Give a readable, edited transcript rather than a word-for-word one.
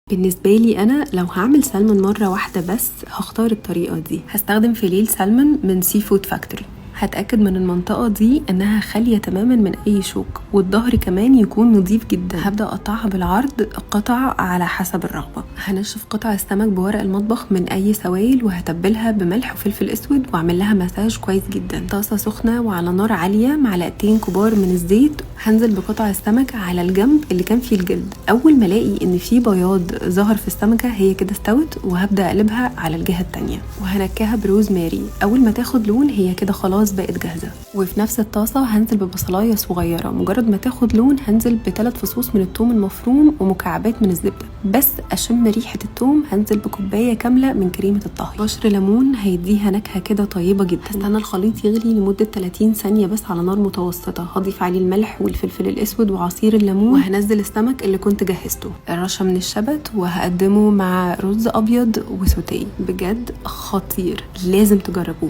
بالنسبة لي أنا لو هعمل سلمون مرة واحدة بس هختار الطريقة دي. هستخدم فيليه سلمون من سي فود فاكتوري. هتأكد من المنطقة دي انها خالية تماما من اي شوك، والظهر كمان يكون نظيف جدا. هبدأ اقطعها بالعرض قطع على حسب الرغبة. هنشف قطع السمك بورق المطبخ من اي سوائل، وهتبلها بملح وفلفل اسود واعمل لها مساج كويس جدا. طاسة سخنة وعلى نار عالية، معلقتين كبار من الزيت. هنزل بقطع السمك على الجنب اللي كان فيه الجلد. اول ما الاقي ان فيه بياض ظهر في السمكة هي كده استوت، وهبدأ اقلبها على الجهة التانية وهنكها بروزماري. اول ما تاخد لون هي كده خلاص بقت جاهزة. وفي نفس الطاسة هنزل ببصلاية صغيرة، مجرد ما تاخد لون هنزل ب3 فصوص من الثوم المفروم ومكعبات من الزبدة. بس اشم ريحة الثوم هنزل بكوباية كاملة من كريمة الطهي. بشر ليمون هيديها نكهة كده طيبة جدا. هستنى الخليط يغلي لمدة 30 ثانية بس على نار متوسطة. هضيف عليه الملح والفلفل الاسود وعصير الليمون، وهنزل السمك اللي كنت جهزته، الرشة من الشبت، وهقدمه مع رز ابيض وسوتيه. بجد خطير، لازم تجربوه.